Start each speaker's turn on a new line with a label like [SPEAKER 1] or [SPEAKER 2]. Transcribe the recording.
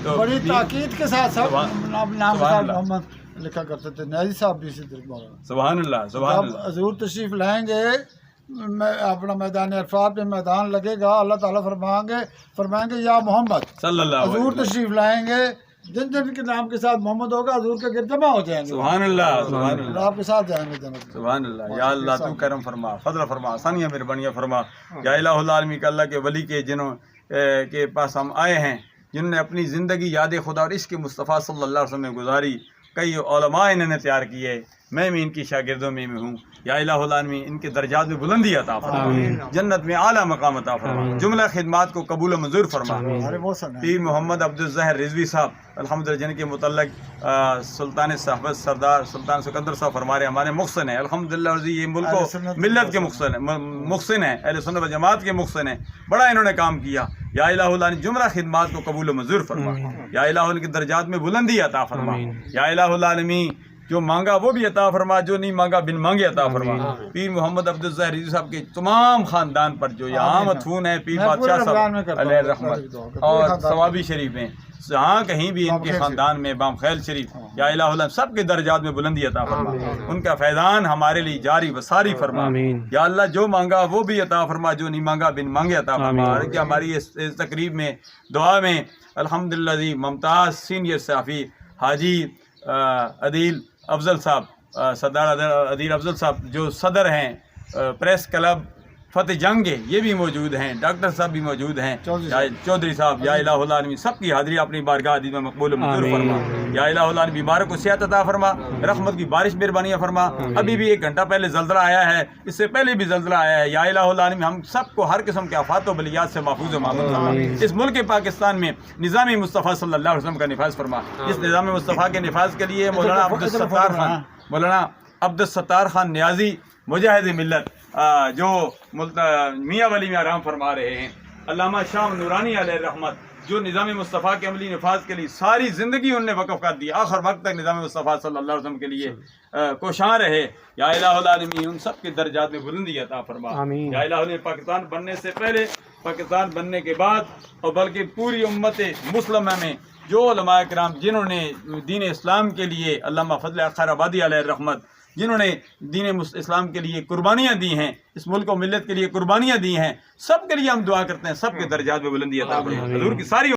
[SPEAKER 1] तो
[SPEAKER 2] बड़ी ताकीद के साथ सब नाम मोहम्मद लिखा करते थे। न्याजी साहब भी इसी तरह।
[SPEAKER 1] सुभान अल्लाह, सुभान
[SPEAKER 2] जब
[SPEAKER 1] अल्लाह।
[SPEAKER 2] हजूर तशरीफ लाएंगे, अपना मैदान अरफात में मैदान लगेगा, अल्लाह ताला फरमाएंगे या मोहम्मद,
[SPEAKER 1] सल्लल्लाहु अलैहि
[SPEAKER 2] हजूर
[SPEAKER 1] वसल्लम।
[SPEAKER 2] तशरीफ लाएंगे, जिन जिन के नाम के साथ मोहम्मद होगा हजूर के गिरद जमा हो जाएंगे।
[SPEAKER 1] सुभान अल्लाह, सुभान अल्लाह,
[SPEAKER 2] आपके साथ जाएंगे जन्नत में।
[SPEAKER 1] सुभान अल्लाह। या अल्लाह तू करम फरमा, फजल फरमा, आसानियाँ मेहरबानियाँ फरमा। या इलाहुल आलमीन का अल्लाह के वली के जिन्हों के पास हम आए हैं, जिन्होंने अपनी ज़िंदगी याद खुदा और इश्क़ मुस्तफ़ा सल्लल्लाहु अलैहि वसल्लम में गुजारी। कई उलमा इन्होंने तैयार किए, मैं भी इनकी शागिर्दों में हूँ। या इलाहुल आलमीन इनके दर्जात में बुलंदी अता फरमा, जन्नत में आला मकाम अता फरमा, जुमला खिदमात को कबूल मंजूर फरमा। पीर मोहम्मद अब्दुल ज़हर रिजवी साहब अल्हम्दुलिल्लाह, जिनके मुतल्लक सुल्तान साहब सरदार सुल्तान सिकंदर साहब फरमा रहे हमारे मुहसिन है अल्हम्दुलिल्लाह। और ये मुल्क को मिल्लत के मुहसिन है, अहले सुन्नत व जमात के मुहसिन है। बड़ा इन्होंने काम किया। या इलाहुल आलमीन जुमला खिदमात को कबूल मंजूर फरमा। या इलाहुल के दर्जात में बुलंदी अता फरमा। या इलाहुल आलमीन जो मांगा वो भी अता फरमा, जो नहीं मांगा बिन मांगे अता फरमा। पीर मोहम्मद अब्दुल ज़हर साहब के तमाम खानदान पर जो यहाँ मथून है, पीर बादशाह साहब अलैहि रहमत और सवाबी शरीफ हैं, जहाँ कहीं भी इनके ख़ानदान में बाम खैल शरीफ, या इलाहुल सब के दर्जात में बुलंदी अता फरमा। उनका फैज़ान हमारे लिए जारी वसारी फरमा। या अल्लाह जो मांगा वो भी अता फरमा, जो नहीं मांगा बिन मांगे अता फरमा। कि हमारी इस तकरीब में दुआ में अल्हम्दुलिल्लाह मुमताज़ सीनियर सहाफ़ी हाजी अदील अफजल साहब, सरदार अदील अफजल साहब जो सदर हैं प्रेस क्लब फ़तेह जंग के, ये भी मौजूद हैं। डॉक्टर साहब भी मौजूद हैं, चौधरी साहब। या इलाहुल आलमीन सबकी हाज़िरी अपनी बारगाह अदीद में मकबूल मंजूर फरमा। या इलाहुल आलमीन बीमारों को सेहत अता फरमा, रहमत की बारिश मेहरबानियाँ फरमा। अभी भी 1 घंटा पहले जल्जला आया है, इससे पहले भी जल्जला आया है। या इलाहुल आलमीन हम सबको हर किस्म के आफात व बलियात से महफूज मामून फरमा। इस मुल्क पाकिस्तान में निज़ाम मुस्तफ़ा सल्लल्लाहु अलैहि वसल्लम का निफाज फरमा। इस निज़ाम मुस्तफ़ा के निफाज के लिए मौलाना अब्दुल सत्तार खान न्याजी मुजाहिद मिल्लत जो मियाँ वली में आराम फरमा रहे हैं, अल्लामा शाह नूरानी अलैहि रहमत जो निज़ाम मुस्तफ़ा के अमली नफाज के लिए सारी ज़िंदगी उनने वक़फ़ कर दी, आखिर वक्त तक निज़ाम मुस्तफ़ा सल्लल्लाहु अलैहि वसल्लम के लिए कोशां रहे। या इलाहुल आलमीन उन सब के दर्जात में बुलंदी अता फरमा। या इलाहुल पाकिस्तान बनने से पहले, पाकिस्तान बनने के बाद, और बल्कि पूरी उम्मत मुस्लिमा में जो उलमा किराम जिन्होंने दीन इस्लाम के लिए, अल्लामा फजल अख्तर आबादी अलैहि रहमत जिन्होंने दीन इस्लाम के लिए कुर्बानियाँ दी हैं, इस मुल्क को मिल्लत के लिए कुर्बानियाँ दी हैं, सब के लिए हम दुआ करते हैं, सब के दर्जात में बुलंदी अता फरमा। हजूर की सारी